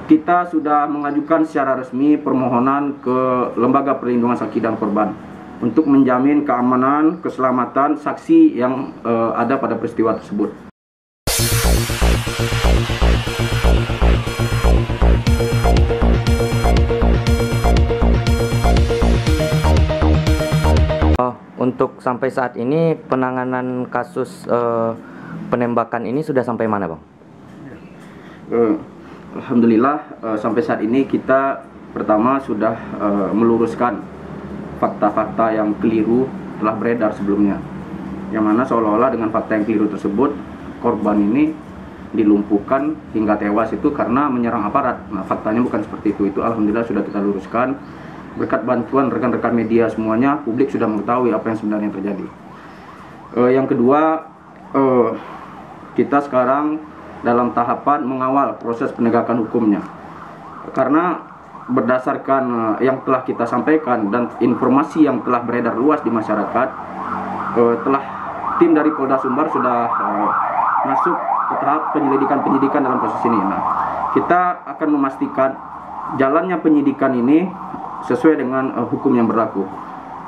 kita sudah mengajukan secara resmi permohonan ke Lembaga Perlindungan Saksi dan Korban untuk menjamin keamanan, keselamatan saksi yang ada pada peristiwa tersebut. Untuk sampai saat ini penanganan kasus penembakan ini sudah sampai mana, Bang? Alhamdulillah sampai saat ini kita pertama sudah meluruskan fakta-fakta yang keliru telah beredar sebelumnya, yang mana seolah-olah dengan fakta yang keliru tersebut korban ini dilumpuhkan hingga tewas itu karena menyerang aparat. Nah, faktanya bukan seperti itu. Itu alhamdulillah sudah kita luruskan berkat bantuan rekan-rekan media semuanya. Publik sudah mengetahui apa yang sebenarnya terjadi. Yang kedua, kita sekarang dalam tahapan mengawal proses penegakan hukumnya, karena berdasarkan yang telah kita sampaikan dan informasi yang telah beredar luas di masyarakat, telah tim dari Polda Sumbar sudah masuk ke tahap penyidikan dalam kasus ini. Nah, kita akan memastikan jalannya penyidikan ini sesuai dengan hukum yang berlaku.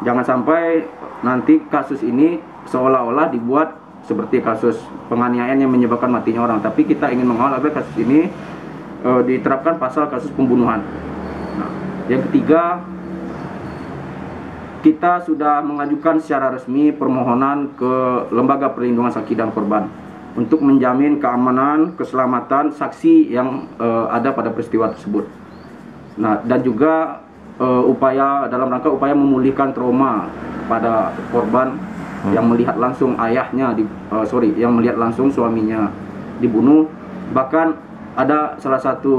Jangan sampai nanti kasus ini seolah-olah dibuat seperti kasus penganiayaan yang menyebabkan matinya orang, tapi kita ingin mengawal agar kasus ini diterapkan pasal kasus pembunuhan. Nah, yang ketiga, kita sudah mengajukan secara resmi permohonan ke Lembaga Perlindungan Saksi dan Korban untuk menjamin keamanan, keselamatan saksi yang ada pada peristiwa tersebut. Nah, dan juga dalam rangka upaya memulihkan trauma pada korban yang melihat langsung yang melihat langsung suaminya dibunuh. Bahkan ada salah satu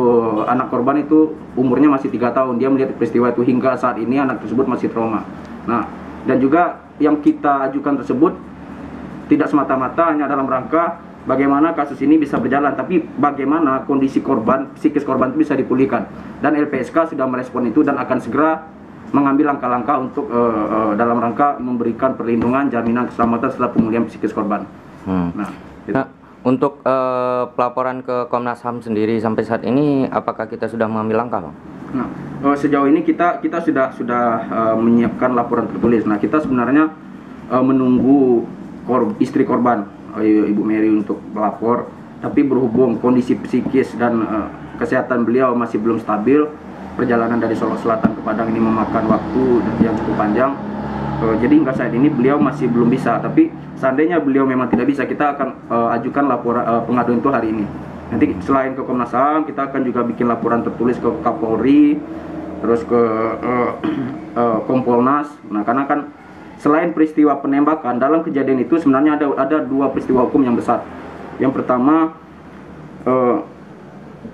anak korban itu umurnya masih 3 tahun, dia melihat peristiwa itu hingga saat ini anak tersebut masih trauma. Nah, dan juga yang kita ajukan tersebut tidak semata-mata hanya dalam rangka bagaimana kasus ini bisa berjalan, tapi bagaimana kondisi korban, psikis korban itu bisa dipulihkan. Dan LPSK sudah merespon itu dan akan segera mengambil langkah-langkah untuk dalam rangka memberikan perlindungan, jaminan keselamatan setelah pemulihan psikis korban. Nah, untuk pelaporan ke Komnas HAM sendiri sampai saat ini, apakah kita sudah mengambil langkah, Bang? Nah, sejauh ini kita sudah menyiapkan laporan tertulis. Nah, kita sebenarnya menunggu istri korban, Ibu Mary, untuk melapor, tapi berhubung kondisi psikis dan kesehatan beliau masih belum stabil, perjalanan dari Solo Selatan ke Padang ini memakan waktu yang cukup panjang, jadi hingga saat ini beliau masih belum bisa. Tapi seandainya beliau memang tidak bisa, kita akan ajukan laporan pengaduan itu hari ini. Nanti selain ke Komnas HAM, kita akan juga bikin laporan tertulis ke Kapolri, terus ke Kompolnas. Nah, karena kan selain peristiwa penembakan, dalam kejadian itu sebenarnya ada 2 peristiwa hukum yang besar. Yang pertama,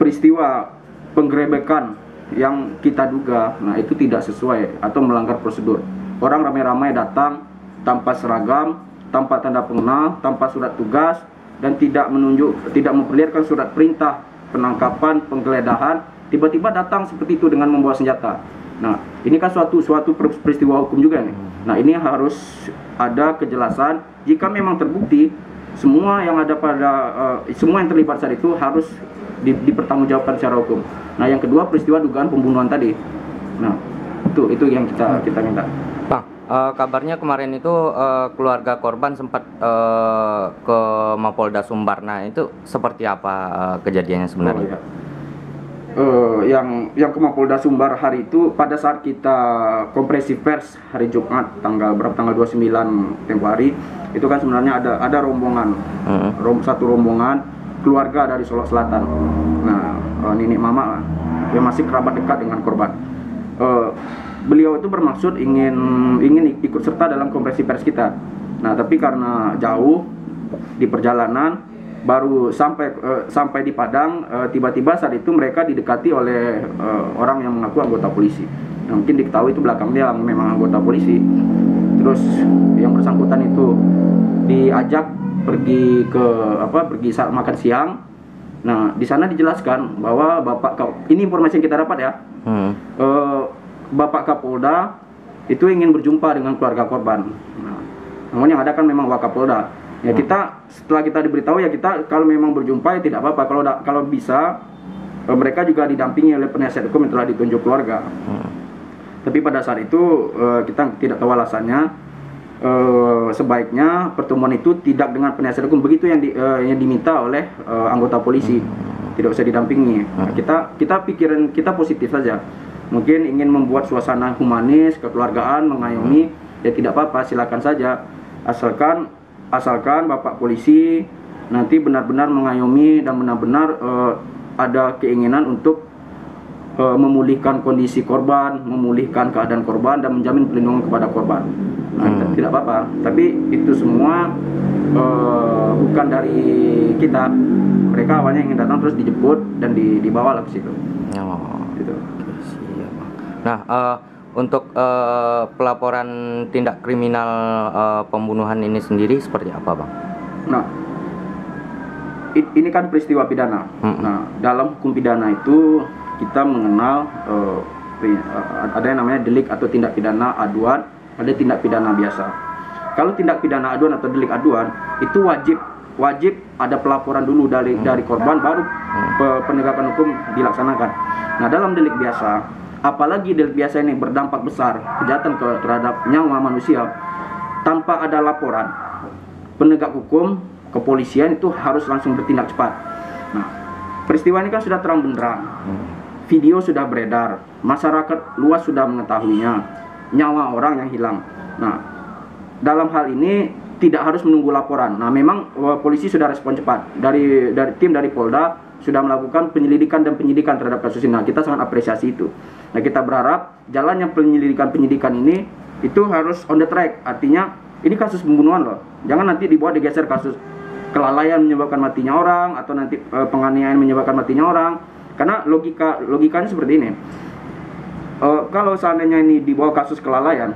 peristiwa penggerebekan yang kita duga, nah itu tidak sesuai atau melanggar prosedur. Orang ramai-ramai datang tanpa seragam, tanpa tanda pengenal, tanpa surat tugas, dan tidak memperlihatkan surat perintah penangkapan, penggeledahan, tiba-tiba datang seperti itu dengan membawa senjata. Nah, ini kan suatu peristiwa hukum juga nih. Nah, ini harus ada kejelasan. Jika memang terbukti, semua yang terlibat saat itu harus dipertanggungjawabkan secara hukum. Nah, yang kedua, peristiwa dugaan pembunuhan tadi. Nah, itu yang kita minta. Bang, kabarnya kemarin itu keluarga korban sempat ke Mapolda Sumbar. Nah, itu seperti apa kejadiannya sebenarnya? Yang ke Mapolda Sumbar hari itu, pada saat kita konferensi pers hari Jumat tanggal 29 tempo hari, itu kan sebenarnya ada rombongan, satu rombongan keluarga dari Solo Selatan. Nah, nenek mama yang masih kerabat dekat dengan korban. Beliau itu bermaksud ingin ikut serta dalam konferensi pers kita. Nah, tapi karena jauh di perjalanan, baru sampai di Padang, tiba-tiba saat itu mereka didekati oleh orang yang mengaku anggota polisi. Nah, mungkin diketahui itu belakangnya memang anggota polisi. Terus yang bersangkutan itu diajak pergi saat makan siang. Nah, di sana dijelaskan bahwa ini informasi yang kita dapat ya, Bapak Kapolda itu ingin berjumpa dengan keluarga korban. Nah, namun yang ada kan memang Wakapolda. Ya, kita setelah kita diberitahu, ya kita kalau memang berjumpa ya tidak apa-apa. Kalau bisa mereka juga didampingi oleh penasihat hukum yang telah ditunjuk keluarga. Tapi pada saat itu kita tidak tahu alasannya. Sebaiknya pertemuan itu tidak dengan penasihat hukum, begitu yang diminta oleh anggota polisi, tidak usah didampingi. Kita pikiran kita positif saja, mungkin ingin membuat suasana humanis, kekeluargaan, mengayomi, ya tidak apa-apa, silakan saja, asalkan Bapak polisi nanti benar-benar mengayomi dan benar-benar ada keinginan untuk memulihkan kondisi korban, memulihkan keadaan korban, dan menjamin perlindungan kepada korban. Tidak apa-apa, tapi itu semua bukan dari kita. Mereka awalnya ingin datang terus dijemput dan dibawa lah ke situ. Gitu. Nah, untuk pelaporan tindak kriminal pembunuhan ini sendiri seperti apa, Bang? Nah, ini kan peristiwa pidana. Nah, dalam hukum pidana itu kita mengenal ada yang namanya delik atau tindak pidana aduan, ada tindak pidana biasa. Kalau tindak pidana aduan atau delik aduan itu wajib ada pelaporan dulu dari korban, baru penegakan hukum dilaksanakan. Nah, dalam delik biasa, apalagi delik biasa ini berdampak besar, kejahatan terhadap nyawa manusia, tanpa ada laporan, penegak hukum kepolisian itu harus langsung bertindak cepat. Nah, peristiwa ini kan sudah terang benderang, video sudah beredar, masyarakat luas sudah mengetahuinya, nyawa orang yang hilang. Nah, dalam hal ini tidak harus menunggu laporan. Nah, memang polisi sudah respon cepat, dari tim dari Polda sudah melakukan penyelidikan dan penyidikan terhadap kasus ini. Nah, kita sangat apresiasi itu. Nah, kita berharap jalannya penyelidikan ini itu harus on the track, artinya ini kasus pembunuhan loh, jangan nanti digeser kasus kelalaian menyebabkan matinya orang, atau nanti penganiayaan menyebabkan matinya orang. Karena logikanya seperti ini. Kalau seandainya ini dibawa kasus kelalaian,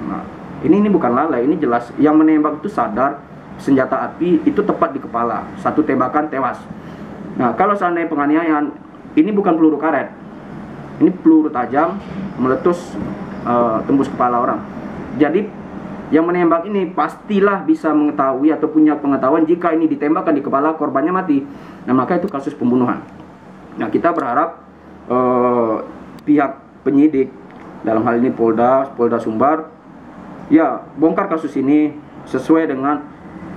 nah, ini bukan lalai, ini jelas yang menembak itu sadar, senjata api itu tepat di kepala, satu tembakan tewas. Nah, kalau seandainya penganiayaan, ini bukan peluru karet, ini peluru tajam meletus, tembus kepala orang. Jadi yang menembak ini pastilah bisa mengetahui atau punya pengetahuan jika ini ditembakkan di kepala, korbannya mati. Nah, maka itu kasus pembunuhan. Nah, kita berharap pihak penyidik, dalam hal ini Polda Sumbar, ya bongkar kasus ini sesuai dengan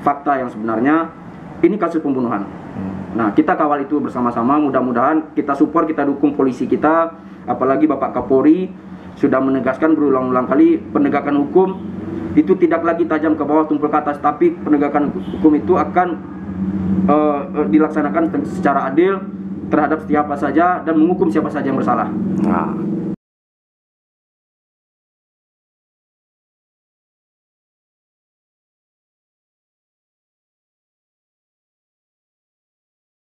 fakta yang sebenarnya. Ini kasus pembunuhan. Nah, kita kawal itu bersama-sama, mudah-mudahan kita support, kita dukung polisi kita, apalagi Bapak Kapolri sudah menegaskan berulang-ulang kali, penegakan hukum itu tidak lagi tajam ke bawah tumpul ke atas, tapi penegakan hukum itu akan dilaksanakan secara adil terhadap siapa saja dan menghukum siapa saja yang bersalah. Nah,